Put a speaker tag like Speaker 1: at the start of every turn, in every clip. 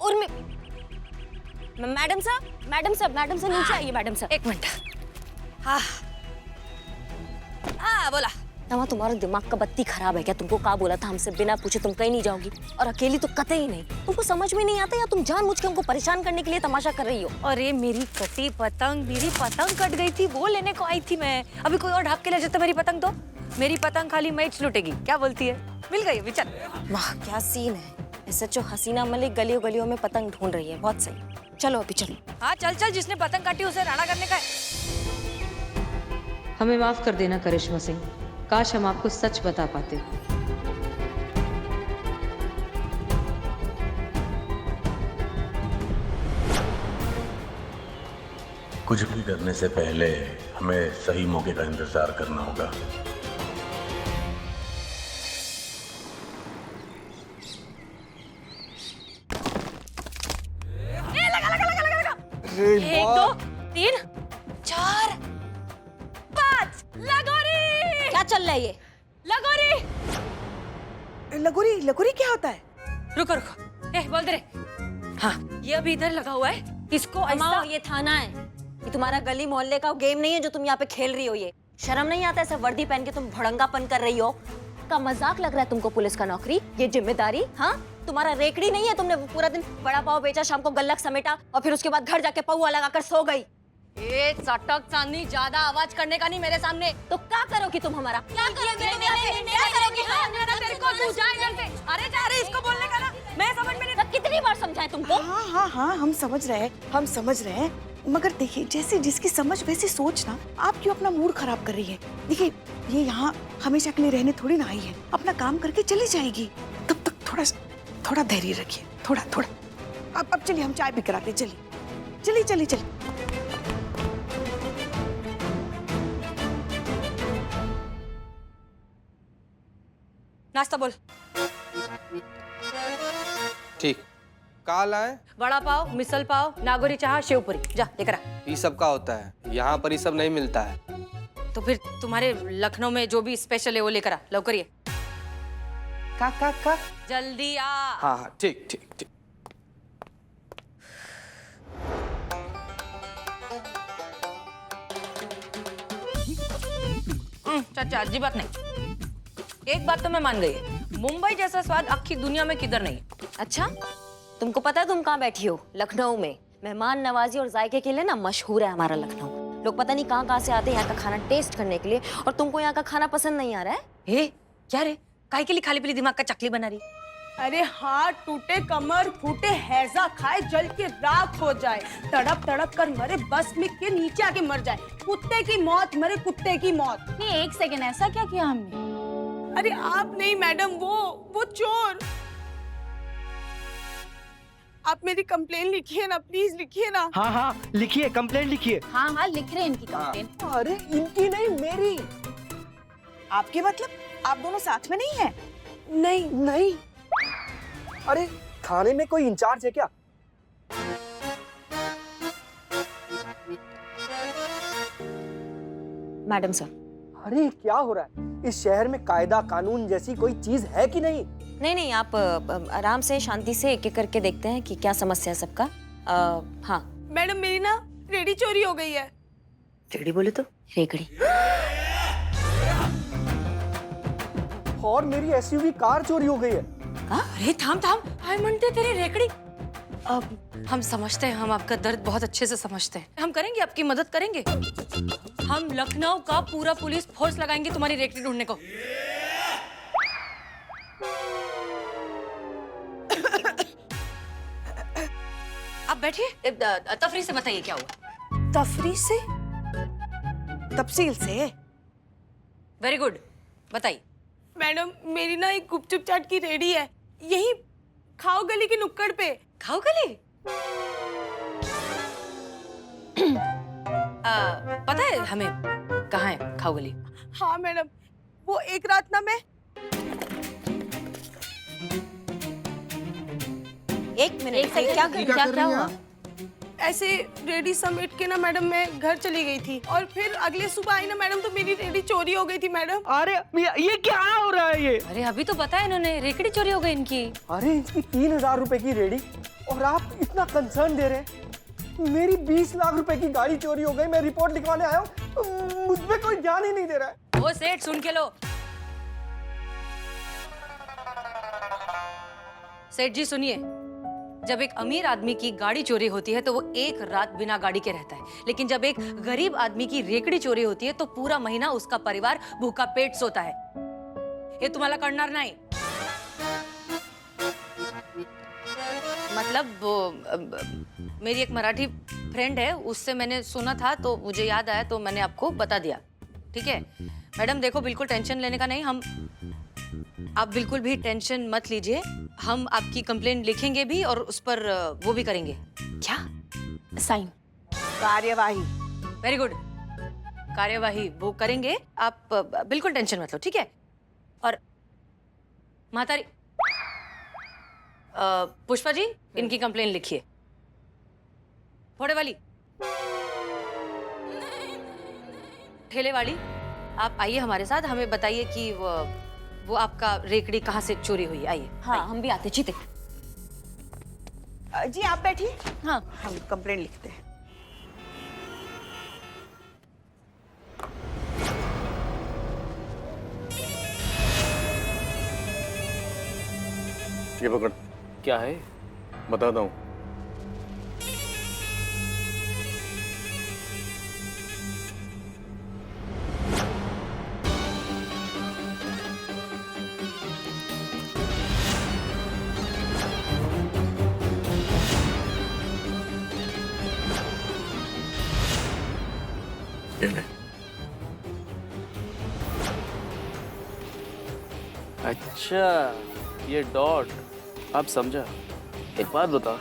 Speaker 1: और madam sir नीचे आइए मैडम सर।
Speaker 2: एक मिनट। हाँ हाँ बोला।
Speaker 1: नमा तुम्हारा दिमाग का बत्ती खराब है क्या? तुमको कहा बोला था हमसे बिना पूछे तुम कहीं नहीं जाओगी, और अकेली तो कतई नहीं। तुमको समझ में नहीं आता या तुम जानबूझ के हमको परेशान करने के लिए तमाशा कर रही हो?
Speaker 2: अरे मेरी पतंग कट गई थी, वो लेने को आई थी मैं। अभी कोई और ढाप के ले जाता मेरी पतंग तो। मेरी पतंग खाली मैच लुटेगी, क्या बोलती है? मिल गई अभी, चल।
Speaker 1: वाह क्या सीन है। SHO हसीना मलिक गलियों गलियों में पतंग ढूंढ रही है, बहुत सही। चलो अभी चलो।
Speaker 2: हाँ चल चल, जिसने पतंग काटी उसे राणा करने का है।
Speaker 3: हमें माफ कर देना करिश्मा सिंह, काश हम आपको सच बता पाते।
Speaker 4: कुछ भी करने से पहले हमें सही मौके का इंतजार करना होगा।
Speaker 2: एक दो तीन चार पाँच, लगोरी।
Speaker 1: क्या चल रहा है ये?
Speaker 2: लगोरी।
Speaker 5: लगोरी लगोरी क्या होता है?
Speaker 2: रुको रुको, बोल दे रे। हाँ ये अभी इधर लगा हुआ है, इसको
Speaker 1: अम्मा
Speaker 2: ऐसा।
Speaker 1: ये थाना है, ये तुम्हारा गली मोहल्ले का गेम नहीं है जो तुम यहाँ पे खेल रही हो। ये शर्म नहीं आता ऐसा वर्दी पहन के तुम भड़ंगापन कर रही हो? का मजाक लग रहा है तुमको पुलिस का नौकरी, ये जिम्मेदारी? हाँ तुम्हारा रेकड़ी नहीं है? तुमने वो पूरा दिन बड़ा पाव बेचा, शाम को गल्लक समेटा और फिर उसके बाद घर जाके पौआ लगाकर सो गई।
Speaker 2: ए चटक चांदी, ज्यादा आवाज करने का नहीं मेरे सामने।
Speaker 1: तो क्या करोगी तुम हमारा? क्या करोगी?
Speaker 2: क्या करोगी? हाँ तेरे को, तू जा इधर से। अरे जा रही, इसको बोलने का ना, मैं समझ में नहीं।
Speaker 1: कितनी बार समझाए तुमको?
Speaker 5: हाँ हम समझ रहे हैं, मगर देखिए जैसे जिसकी समझ वैसी सोच ना। आप क्यों अपना मूड खराब कर रही है? देखिए ये यहाँ हमेशा के लिए रहने थोड़ी ना आई है, अपना काम करके चली जाएगी। तब तक थोड़ा धैर्य रखिए, थोड़ा। अब चलिए हम चाय भी कराते, चलिए।
Speaker 2: नाश्ता बोल।
Speaker 6: ठीक, का लाए?
Speaker 2: वड़ा पाव, मिसल पाव, नागोरी चाह, शेवपुरी, जा लेकर आ।
Speaker 6: ये सब का होता है? यहाँ पर ये सब नहीं मिलता है।
Speaker 2: तो फिर तुम्हारे लखनऊ में जो भी स्पेशल है वो लेकर आ, लवकर ये।
Speaker 6: का
Speaker 2: जल्दी आ।
Speaker 6: हाँ ठीक।
Speaker 2: चाचा अजी बात नहीं। एक बात तो मैं मान गई है, मुंबई जैसा स्वाद आखी दुनिया में किधर नहीं है।
Speaker 1: अच्छा तुमको पता है तुम कहाँ बैठी हो? लखनऊ में। मेहमान नवाजी और जायके के लिए ना मशहूर है हमारा लखनऊ। लोग पता नहीं कहाँ से आते हैं यहाँ का खाना टेस्ट करने के लिए, और तुमको यहाँ का खाना पसंद नहीं आ रहा है?
Speaker 2: क्या रे, काहे के लिए खाली पीली दिमाग का चकली बना रही?
Speaker 7: अरे हाथ टूटे, कमर फूटे, हैजा खाए, जल के राख हो जाए, तड़प कर मरे, बस में के नीचे आके मर जाए, कुत्ते की मौत मरे, कुत्ते की मौत।
Speaker 8: नहीं एक सेकंड, ऐसा क्या किया हमने?
Speaker 7: अरे आप नहीं मैडम, वो चोर। आप मेरी कंप्लेन लिखिए ना, प्लीज लिखिए ना।
Speaker 9: हाँ लिखिए, कंप्लेंट लिखिए।
Speaker 8: हाँ लिख रहे हैं इनकी कंप्लेन।
Speaker 5: अरे इनकी नहीं, मेरी। आपके मतलब आप दोनों साथ में नहीं हैं?
Speaker 7: नहीं।
Speaker 9: अरे थाने में कोई इंचार्ज है क्या?
Speaker 1: Madam sir.
Speaker 9: अरे क्या हो रहा है? इस शहर में कायदा कानून जैसी कोई चीज है कि नहीं?
Speaker 1: नहीं आप आराम से शांति से एक एक करके देखते हैं कि क्या समस्या है सबका। हाँ
Speaker 7: मैडम मेरी ना रेडी चोरी हो गई है।
Speaker 1: रेडी बोले तो रेकड़ी।
Speaker 9: और मेरी SUV कार चोरी हो गई है।
Speaker 2: अरे थाम, हाय मनते तेरी रेकड़ी। अब हम समझते हैं, हम आपका दर्द बहुत अच्छे से समझते हैं। हम करेंगे, आपकी मदद करेंगे। हम लखनऊ का पूरा पुलिस फोर्स लगाएंगे तुम्हारी रेकड़ी ढूंढने को। आप बैठिए, तफरी से बताइए क्या हुआ।
Speaker 7: तफरी से? तफसील से?
Speaker 2: वेरी गुड, बताइए।
Speaker 7: मैडम मेरी ना एक गुपचुप चाट की रेडी है, यही खाओ गली की नुक्कड़ पे।
Speaker 2: खाओ गली? पता है हमें कहाँ है खाओ गली?
Speaker 7: हाँ मैडम, वो एक रात ना मैं।
Speaker 1: एक मिनट, क्या हुआ?
Speaker 7: ऐसे रेडी समेट के ना मैडम मैं घर चली गई थी और फिर अगले सुबह आई ना मैडम तो मेरी रेडी चोरी हो गई थी मैडम।
Speaker 9: अरे ये क्या हो रहा है ये?
Speaker 2: अरे अभी तो बताया इन्होंने, रेकड़ी चोरी हो गई इनकी।
Speaker 9: अरे इसकी 3,000 रुपए की रेडी और आप इतना कंसर्न दे रहे हैं। मेरी 20 लाख रुपए की गाड़ी चोरी हो गई, मैं रिपोर्ट लिखवाने आया हूँ, मुझ पे कोई ध्यान ही नहीं दे रहा है।
Speaker 2: ओ सेठ सुन के लो। सेठ जी सुनिए, जब एक अमीर आदमी की गाड़ी चोरी होती है तो वो एक रात बिना गाड़ी के रहता है, लेकिन जब एक गरीब आदमी की रेकड़ी चोरी होती है तो पूरा महीना उसका परिवार भूखा पेट सोता है। हे तुम्हाला कळणार नाही। मतलब मेरी एक मराठी फ्रेंड है, उससे मैंने सुना था तो मुझे याद आया तो मैंने आपको बता दिया। ठीक है मैडम, देखो बिल्कुल टेंशन लेने का नहीं, आप बिल्कुल भी टेंशन मत लीजिए। हम आपकी कंप्लेंट लिखेंगे भी और उस पर वो भी करेंगे।
Speaker 1: क्या? साइन?
Speaker 5: कार्यवाही।
Speaker 2: वेरी गुड, कार्यवाही वो करेंगे, आप बिल्कुल टेंशन मत लो। ठीक है। और मातारी पुष्पा जी, इनकी कंप्लेंट लिखिए। फोड़े वाली, ठेले वाली, आप आइए हमारे साथ, हमें बताइए कि वो आपका रेकड़ी कहाँ से चोरी हुई। आइए।
Speaker 1: हाँ हम भी आते जीते।
Speaker 5: जी आप बैठिए,
Speaker 1: हाँ
Speaker 5: हम कंप्लेंट लिखते हैं।
Speaker 4: ये पकड़।
Speaker 10: क्या है?
Speaker 4: बताता हूँ। ये ले।
Speaker 10: अच्छा ये डॉट, आप समझा। एक बात बता,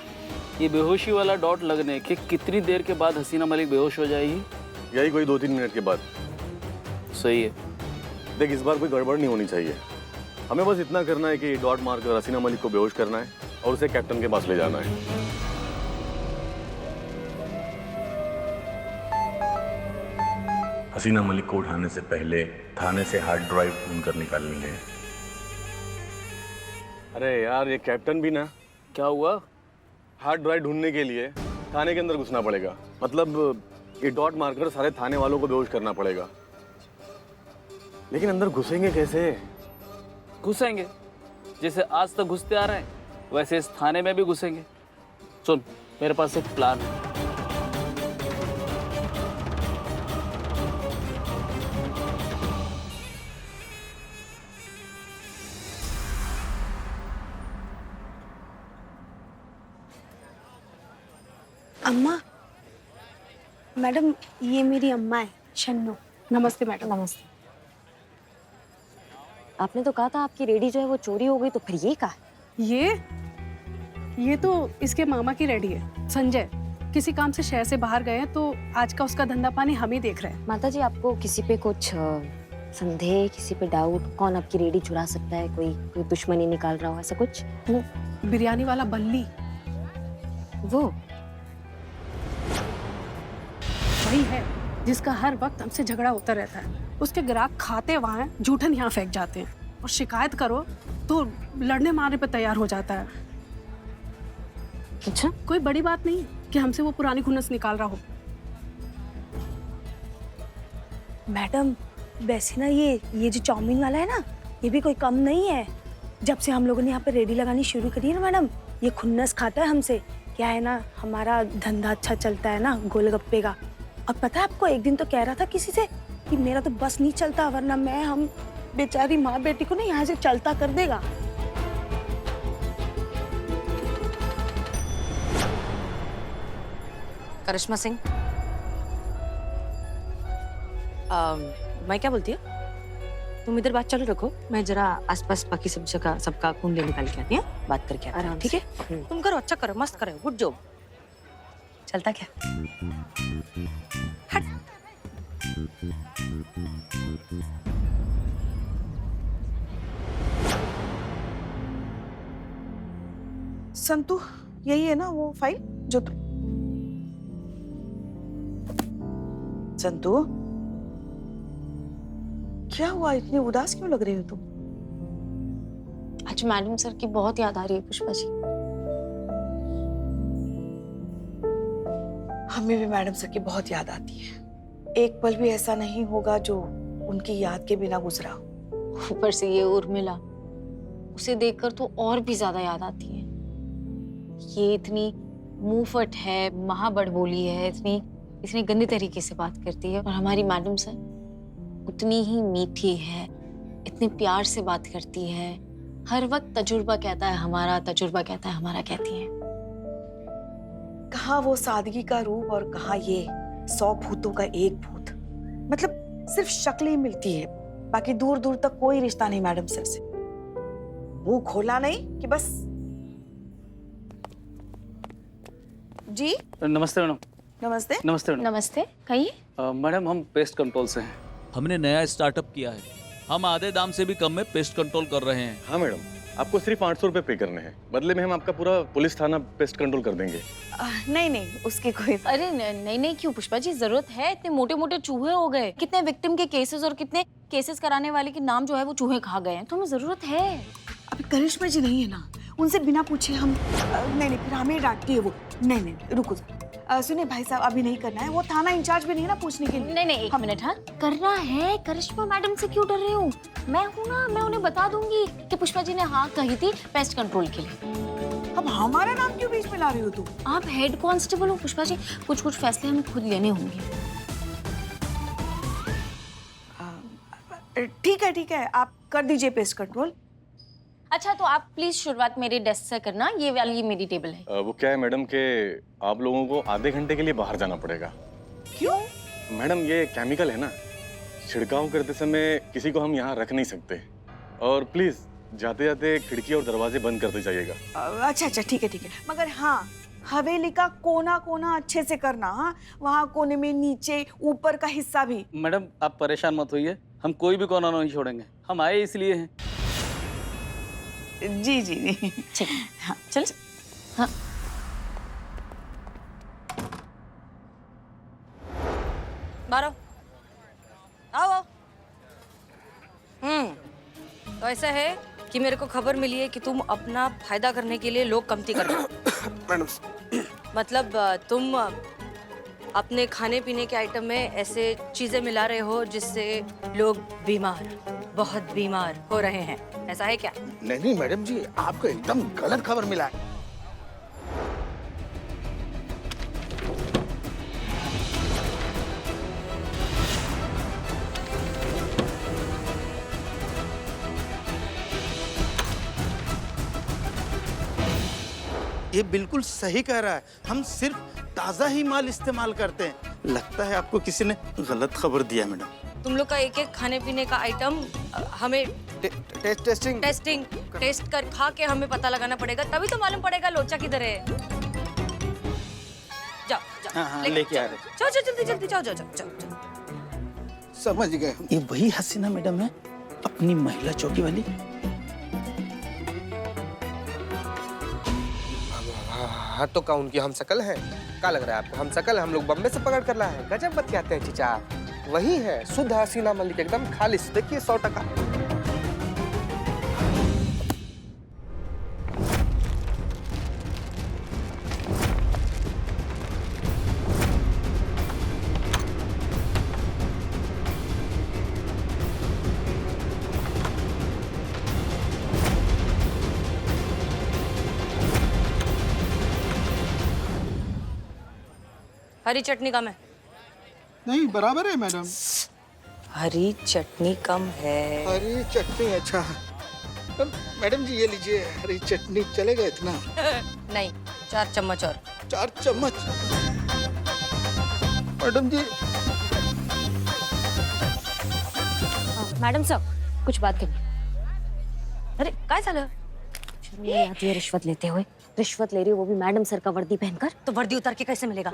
Speaker 10: ये बेहोशी वाला डॉट लगने के कितनी देर के बाद हसीना मलिक बेहोश हो जाएगी?
Speaker 4: यही कोई 2-3 मिनट के बाद।
Speaker 10: सही है।
Speaker 4: देख इस बार कोई गड़बड़ नहीं होनी चाहिए, हमें बस इतना करना है कि डॉट मारकर हसीना मलिक को बेहोश करना है और उसे कैप्टन के पास ले जाना है। हसीना मलिक को उठाने से पहले थाने से हार्ड ड्राइव ढूंढकर निकालनी है। अरे यार ये कैप्टन भी ना,
Speaker 10: क्या हुआ?
Speaker 4: हार्ड ड्राइव ढूंढने के लिए थाने के अंदर घुसना पड़ेगा, मतलब ये डॉट मारकर सारे थाने वालों को बेहोश करना पड़ेगा। लेकिन अंदर घुसेंगे कैसे?
Speaker 10: घुसेंगे जैसे आज तक घुसते आ रहे हैं, वैसे इस थाने में भी घुसेंगे। सुन, मेरे पास एक प्लान है।
Speaker 7: अम्मा, मैडम ये मेरी अम्मा है शन्नू। नमस्ते मैडम।
Speaker 1: नमस्ते। आपने तो कहा था आपकी रेडी जो है वो चोरी हो गई, तो फिर ये कहा?
Speaker 11: ये तो इसके मामा की रेडी है, संजय। किसी काम से शहर से बाहर गए हैं तो आज का उसका धंधा पानी हम ही देख रहे हैं।
Speaker 1: माता जी आपको किसी पे कुछ संदेह, किसी पे डाउट, कौन आपकी रेडी चुरा सकता है? कोई दुश्मनी निकाल रहा हो, ऐसा कुछ?
Speaker 11: वो बिरयानी वाला बल्ली,
Speaker 1: वो
Speaker 11: वही है जिसका हर वक्त हमसे झगड़ा होता रहता है। उसके ग्राहक खाते वहाँ हैं, जूठन यहाँ फेंक जाते हैं और शिकायत करो तो लड़ने मारने पर तैयार हो जाता है।
Speaker 1: अच्छा,
Speaker 11: कोई बड़ी बात नहीं कि हमसे वो पुरानी खुन्नस निकाल रहा हो।
Speaker 7: मैडम वैसे ना ये जो चाउमीन वाला है ना, ये भी कोई कम नहीं है। जब से हम लोगों ने यहाँ पे रेडी लगानी शुरू करी है ना मैडम, ये खुन्नस खाता है हमसे। क्या है ना, हमारा धंधा अच्छा चलता है ना गोलगप्पे का। और पता है आपको, एक दिन तो कह रहा था किसी से कि मेरा तो बस नहीं चलता, वरना हम बेचारी माँ बेटी को ना यहाँ से चलता कर देगा।
Speaker 2: करिश्मा सिंह, मैं क्या बोलती हूँ, तुम इधर बात चालू रखो, मैं जरा आसपास बाकी सब जगह सबका कुंडली निकाल के आती हूँ, बात करके आती हूँ। ठीक है? तुम करो, अच्छा करो, मस्त करो, गुड जॉब। चलता क्या? हट।
Speaker 5: संतु, यही है ना वो फाइल जो संतू, क्या हुआ? इतनी उदास क्यों लग रही हो तुम?
Speaker 2: आज मैडम सर की बहुत याद आ रही है पुष्पा जी।
Speaker 5: हमें भी मैडम सर की बहुत याद आती है। एक पल भी ऐसा नहीं होगा जो उनकी याद के बिना गुजरा हो।
Speaker 2: ऊपर से ये उर्मिला, उसे देखकर तो और भी ज्यादा याद आती है। ये इतनी मुंहफट है, महाबड़बोली है, इतनी गंदी तरीके से बात करती है। और हमारी मैडम सर उतनी ही मीठी है, इतने प्यार से बात करती है। हर वक्त तजुर्बा कहता है हमारा, तजुर्बा कहता है हमारा कहती है।
Speaker 5: कहाँ वो सादगी का रूप और कहाँ ये 100 भूतों का एक भूत। मतलब सिर्फ शक्ल ही मिलती है, बाकी दूर दूर तक कोई रिश्ता नहीं मैडम सर से। मुंह खोला नहीं कि बस। जी
Speaker 10: नमस्ते मैडम।
Speaker 5: नमस्ते।
Speaker 10: नमस्ते मैडम।
Speaker 2: नमस्ते, कहिए।
Speaker 10: मैडम हम पेस्ट कंट्रोल से हैं।
Speaker 12: हमने नया स्टार्टअप किया है, हम आधे दाम से भी कम में पेस्ट कंट्रोल कर रहे हैं।
Speaker 4: हाँ मैडम, आपको सिर्फ 800 रुपए पे करने हैं, बदले में हम आपका पूरा पुलिस थाना पेस्ट कंट्रोल कर देंगे।
Speaker 5: नहीं नहीं, उसकी कोई।
Speaker 2: अरे नहीं क्यों पुष्पा जी, जरूरत है? इतने मोटे मोटे चूहे हो गए, कितने विक्टिम के केसेस और कितने केसेस कराने वाले के नाम जो है वो चूहे खा गए हैं, तो हमें जरूरत है।
Speaker 5: अभी करिश्मा जी नहीं है ना, उनसे बिना पूछे हम नहीं, फिर हमें डांटती है वो। नहीं, रुको। सुनिए भाई साहब, अभी नहीं करना है, वो थाना इंचार्ज भी नहीं है ना पूछने के लिए।
Speaker 2: नहीं, एक मिनट। हाँ, करना है। करिश्मा मैडम से क्यों डर रहे हो? मैं हूँ ना, मैं उन्हें बता दूंगी कि पुष्पा जी ने हाँ कही थी पेस्ट कंट्रोल के लिए।
Speaker 5: अब हमारा नाम क्यों बीच में ला रही हो तुम?
Speaker 2: आप हेड कांस्टेबल हो पुष्पा जी, कुछ फैसले हमें खुद लेने होंगे।
Speaker 5: ठीक है, आप कर दीजिए पेस्ट कंट्रोल।
Speaker 2: अच्छा, तो आप प्लीज शुरुआत मेरे डेस्क से करना। ये वाली मेरी टेबल है।
Speaker 4: वो क्या है मैडम के आप लोगों को आधे घंटे के लिए बाहर जाना पड़ेगा।
Speaker 5: क्यों? मैडम
Speaker 4: ये केमिकल है ना, छिड़काव करते समय किसी को हम यहाँ रख नहीं सकते। और प्लीज जाते जाते खिड़की और दरवाजे बंद करते जाइएगा।
Speaker 5: अच्छा, ठीक है। मगर हाँ, हवेली का कोना कोना अच्छे से करना। हाँ, वहाँ कोने में नीचे ऊपर का हिस्सा भी।
Speaker 10: मैडम आप परेशान मत होइए, हम कोई भी कोना नहीं छोड़ेंगे, हम आए इसलिए हैं।
Speaker 5: जी।
Speaker 2: ठीक।
Speaker 5: हाँ, चल।
Speaker 2: हाँ। बारो आओ। तो ऐसा है कि मेरे को खबर मिली है कि तुम अपना फायदा करने के लिए लोग कमती कर रहे हो।
Speaker 6: मैडम
Speaker 2: मतलब तुम अपने खाने पीने के आइटम में ऐसे चीजें मिला रहे हो जिससे लोग बहुत बीमार हो रहे हैं, ऐसा है क्या?
Speaker 6: नहीं मैडम जी, आपको एकदम गलत खबर मिला है।
Speaker 13: ये बिल्कुल सही कह रहा है, हम सिर्फ ताजा ही माल इस्तेमाल करते हैं। लगता है आपको किसी ने गलत खबर दिया मैडम।
Speaker 2: तुम लोग का एक एक खाने पीने का आइटम हमें टेस्ट कर खा के हमें पता लगाना पड़ेगा, तभी तो मालूम पड़ेगा लोचा किधर है। जाओ
Speaker 13: हाँ, लेके आ रहे।
Speaker 2: जाओ जल्दी जाओ।
Speaker 13: समझ गए। ये वही हसीना मैडम है, अपनी महिला चौकी वाली।
Speaker 6: हाँ तो का उनकी हम शकल है? क्या लग रहा है आपको हम शकल? हम लोग बम्बे से पकड़ कर लाए हैं। गजब बतियाते हैं चीचा। वही है शुद्ध हसीना मलिक, एकदम खालिश। देखिए 100%।
Speaker 2: हरी चटनी कम है।
Speaker 13: नहीं बराबर है मैडम।
Speaker 2: हरी चटनी कम है।
Speaker 13: हरी चटनी अच्छा। मैडम जी ये लीजिए, हरी चटनी चलेगा इतना?
Speaker 2: नहीं, 4 चम्मच और।
Speaker 13: 4 चम्मच? मैडम जी।
Speaker 1: मैडम साहब, कुछ बात करनी।
Speaker 2: अरे काय झालं?
Speaker 1: शर्म नहीं आती है रिश्वत लेते हुए? रिश्वत ले रही हो, वो भी मैडम सर का वर्दी पहनकर।
Speaker 2: तो वर्दी उतार के कैसे मिलेगा?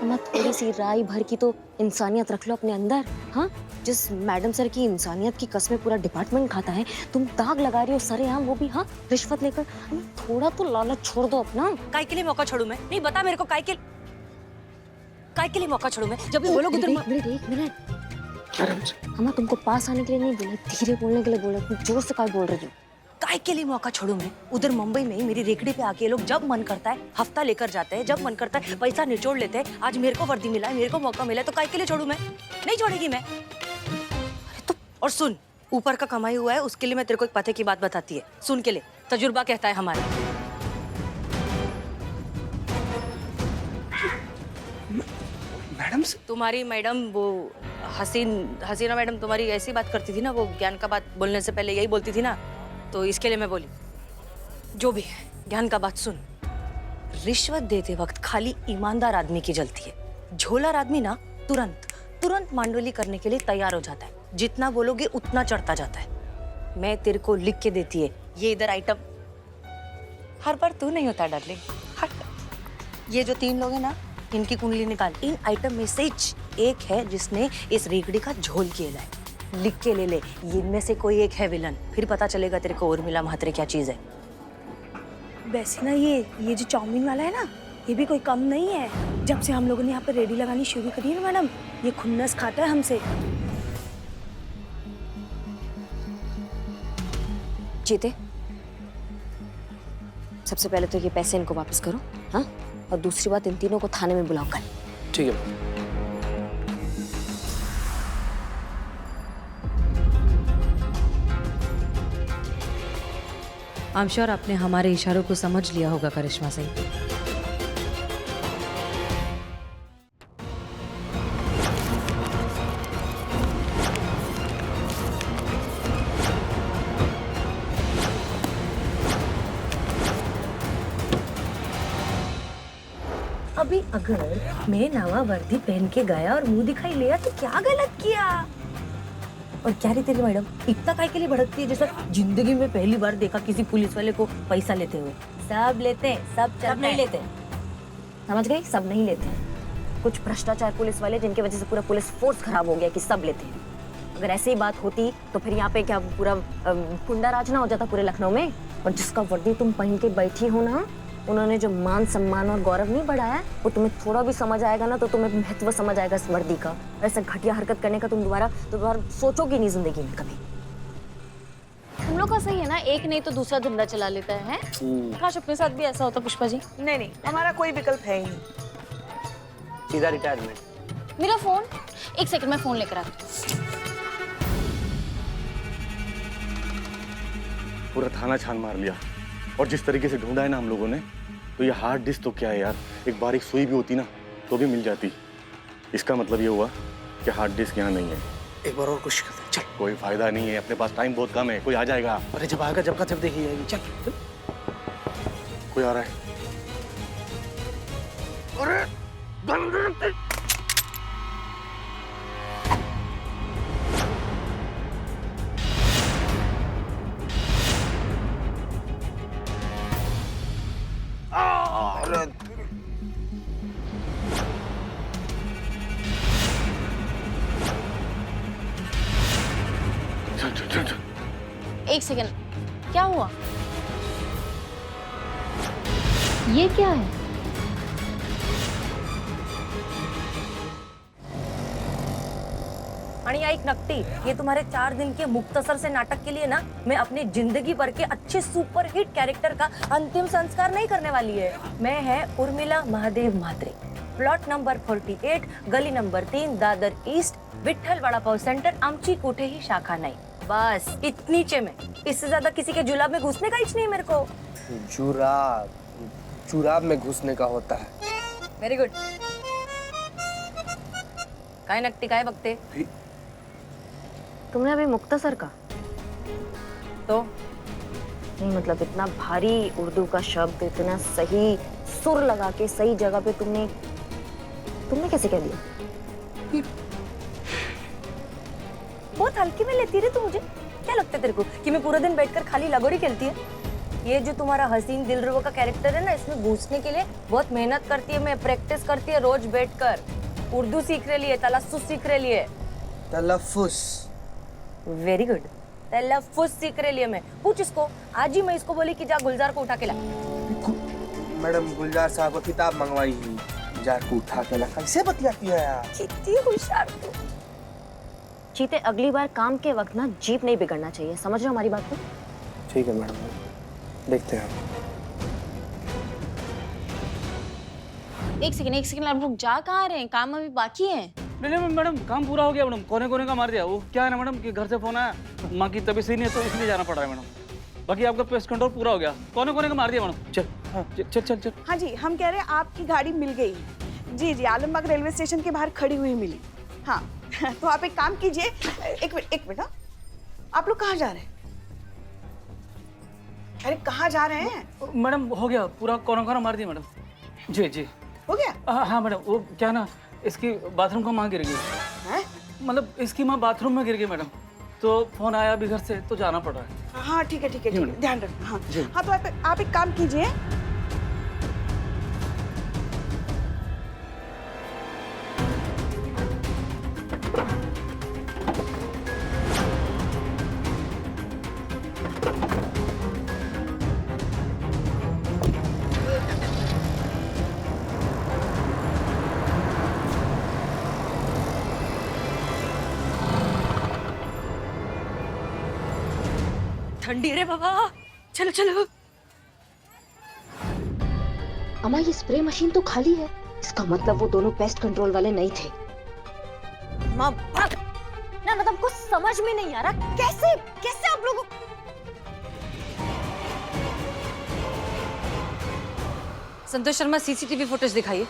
Speaker 1: अम्मा, थोड़ी सी राई भर की तो इंसानियत रख लो अपने अंदर। हाँ, जिस मैडम सर की इंसानियत की कसमें पूरा डिपार्टमेंट खाता है, तुम दाग लगा रही हो सरेआम, वो भी हाँ रिश्वत लेकर। थोड़ा तो लालच छोड़ दो अपना।
Speaker 2: काय के लिए मौका छोड़ू मैं? नहीं, बता मेरे को काय काय के लिए मौका छोड़ू मैं? जब भी बोलोगे उधर
Speaker 1: एक मिनट हम तुमको पास आने के लिए नहीं बोले, धीरे बोलने के लिए बोले। तुम जोर से काय बोल रही हो?
Speaker 2: काय के लिए मौका छोड़ू मैं? उधर मुंबई में मेरी रेकड़ी पे आके ये लोग जब मन करता है हफ्ता लेकर जाते हैं, जब मन करता है पैसा निचोड़ लेते हैं। आज मेरे को वर्दी मिला है, मेरे को मौका मिला है, तो काय के लिए छोड़ू मैं? नहीं छोड़ेगी मैं। अरे तो और सुन, ऊपर का कमाई हुआ है, उसके लिए मैं तेरे को एक पते की बात बताती है, सुन के ले। तजुर्बा कहता है हमारा।
Speaker 6: मैडम
Speaker 2: तुम्हारी मैडम वो हसीना मैडम तुम्हारी ऐसी बात करती थी ना, वो ज्ञान का बात बोलने से पहले यही बोलती थी ना, तो इसके लिए मैं बोली। जो भी है, ज्ञान का बात सुन। रिश्वत देते वक्त खाली ईमानदार आदमी की जलती है। झोलार आदमी ना तुरंत मांडोली करने के लिए तैयार हो जाता है। जितना बोलोगे उतना चढ़ता जाता है। मैं तेरे को लिख के देती है, ये इधर आइटम। हर बार तू नहीं होता डार्लिंग, हर बार। ये जो 3 लोग हैं ना, इनकी कुंडली निकाल। इन आइटम में से एक है जिसने इस रेगड़ी का झोल खेला है। लिख के ले ले, इनमें से कोई एक है विलन। फिर पता चलेगा तेरे को उर्मिला महात्रे क्या चीज है।
Speaker 7: वैसे ना ये जो चाउमीन वाला है ना, ये भी कोई कम नहीं है। जब से हम लोगों ने यहाँ पे रेडी लगानी शुरू करी है ना मैडम, ये खुन्नस खाता है हमसे।
Speaker 1: जीते, सबसे पहले तो ये पैसे इनको वापस करो, हाँ? और दूसरी बात, इन तीनों को थाने में बुलाओ कल।
Speaker 6: ठीक है।
Speaker 3: आई एम श्योर आपने हमारे इशारों को समझ लिया होगा करिश्मा सिंह।
Speaker 2: अभी अगर मैं नवा वर्दी पहन के गया और मुंह दिखाई लिया तो क्या गलत किया? और क्या रही तेरी मैडम, इतना काय के लिए भड़कती है जैसा जिंदगी में पहली बार देखा किसी पुलिस वाले को पैसा लेते हुए। सब लेते हैं, सब नहीं लेते।
Speaker 1: समझ गई? सब नहीं लेते हैं। कुछ भ्रष्टाचार पुलिस वाले, जिनकी वजह से पूरा पुलिस फोर्स खराब हो गया कि सब लेते हैं। अगर ऐसी ही बात होती तो फिर यहाँ पे क्या पूरा गुंडा राज ना हो जाता पूरे लखनऊ में? और जिसका वर्दी तुम पहन के बैठी हो ना, उन्होंने जो मान सम्मान और गौरव नहीं बढ़ाया, वो तुम्हें थोड़ा भी समझ आएगा ना, तो तुम्हें महत्व समझ आएगा इस वर्दी का। ऐसा घटिया हरकत करने का तुम दोबारा सोचोगे नहीं जिंदगी में कभी।
Speaker 8: हम लोग का सही है ना, एक नहीं तो दूसरा धंधा चला लेता है। काश अपने साथ भी ऐसा होता पुष्पा जी।
Speaker 5: नहीं, हमारा कोई विकल्प है ही नहीं।
Speaker 9: सीधा रिटायरमेंट।
Speaker 8: मेरा फोन, एक सेकंड में फोन लेकर आती हूँ।
Speaker 4: पूरा थाना छान मार लिया, और जिस तरीके से ढूंढा है ना हम लोगों ने, तो ये हार्ड डिस्क तो क्या है यार, एक बारीक सुई भी होती ना तो भी मिल जाती। इसका मतलब ये हुआ कि हार्ड डिस्क यहाँ नहीं है।
Speaker 9: एक बार और कोशिश करते हैं, चल।
Speaker 4: कोई फायदा नहीं है, अपने पास टाइम बहुत कम है, कोई आ जाएगा।
Speaker 9: अरे जब आएगा जब का तब देखी जाएगी। चल।
Speaker 4: कोई आ रहा है। अरे
Speaker 8: एक सेकंड, क्या हुआ? ये क्या है?
Speaker 2: आणि एक नकटी, ये तुम्हारे 4 दिन के मुख्तसर से नाटक के लिए ना, मैं अपनी जिंदगी भर के अच्छे सुपरहिट कैरेक्टर का अंतिम संस्कार नहीं करने वाली है। मैं है उर्मिला महादेव म्हात्रे, प्लॉट नंबर 48, गली number 3, Dadar east, Vitthal vada pav centre, आमची कुठे ही शाखा नहीं। बस इतनी चे में, इससे ज्यादा किसी के जुलाब में घुसने का इच नहीं मेरे को।
Speaker 6: जुराब में घुसने का होता है।
Speaker 2: Very good. काय नकटी, काय बघते?
Speaker 1: तुमने अभी मुख्तसर का
Speaker 2: तो
Speaker 1: नहीं, मतलब इतना भारी उर्दू का शब्द इतना सही सुर लगा के सही जगह पे तुमने कैसे कह दिया?
Speaker 2: बहुत हल्के में लेती रही तू मुझे। क्या लगता है तेरे को कि मैं पूरा दिन बैठकर खाली लगोरी खेलती है? ये जो तुम्हारा हसीन दिलरुबा का कैरेक्टर है ना, इसमें घुसने के लिए बहुत मेहनत करती है, मैं प्रैक्टिस करती है रोज बैठकर। उर्दू सीख रही है, तलफ्फुज सीख रही है।
Speaker 6: तलफ्फुज।
Speaker 2: वेरी गुड, तलफ्फुज सीख रही है मैं। पूछ इसको, आज ही मैं इसको बोली कि जा गुलजार को उठा के ला।
Speaker 6: मैडम गुलजार साहब को किताब मंगवाई ही। जार को उठा के ना कैसे बतियाती है यार।
Speaker 1: कितनी होशियार तू। चीते, अगली बार काम के वक्त ना जीप नहीं बिगड़ना चाहिए, समझ रहे हो हमारी बात को?
Speaker 6: ठीक है मैडम, देखते हैं।
Speaker 8: एक सेकंड आप लोग जा कहाँ रहे हैं? काम अभी बाकी है।
Speaker 10: नहीं नहीं मैडम, काम पूरा हो गया मैडम, कोने कोने का मार दिया। वो क्या है ना मैडम कि घर से फोन आया, माँ की तबीयत सही नहीं है तो इसलिए जाना पड़ रहा है मैडम। बाकी आपका पेस्ट कंट्रोल पूरा हो गया, कोने कोने का मार दिया मैडम। चल हाँ चल चल चल।
Speaker 5: हाँ जी, हम कह रहे हैं आपकी गाड़ी मिल गई। जी जी, आलमबाग रेलवे स्टेशन के बाहर खड़ी हुई मिली। हाँ तो आप एक काम कीजिए, एक मिनट हाँ। आप लोग कहाँ जा रहे हैं? अरे कहाँ जा रहे हैं?
Speaker 10: मैडम हो गया पूरा, कोना कोना मार दिया मैडम। जी जी
Speaker 5: हो गया।
Speaker 10: हाँ मैडम, वो क्या ना इसकी बाथरूम का माँ गिर गई
Speaker 5: हैं?
Speaker 10: मतलब इसकी माँ बाथरूम में गिर गई मैडम, तो फोन आया अभी घर से तो जाना पड़ रहा है।
Speaker 5: हाँ ठीक है ठीक है, ध्यान रखना। हाँ
Speaker 10: जी।
Speaker 5: हाँ तो आप एक काम कीजिए,
Speaker 2: ठंडी रे बाबा, चलो चलो।
Speaker 1: अम्मा, ये स्प्रे मशीन तो खाली है, इसका मतलब वो दोनों पेस्ट कंट्रोल वाले नहीं थे। माँ भाग ना, मतलब कुछ समझ में नहीं आ रहा, कैसे कैसे आप लोगों।
Speaker 2: संतोष शर्मा, सीसीटीवी फुटेज दिखाइए।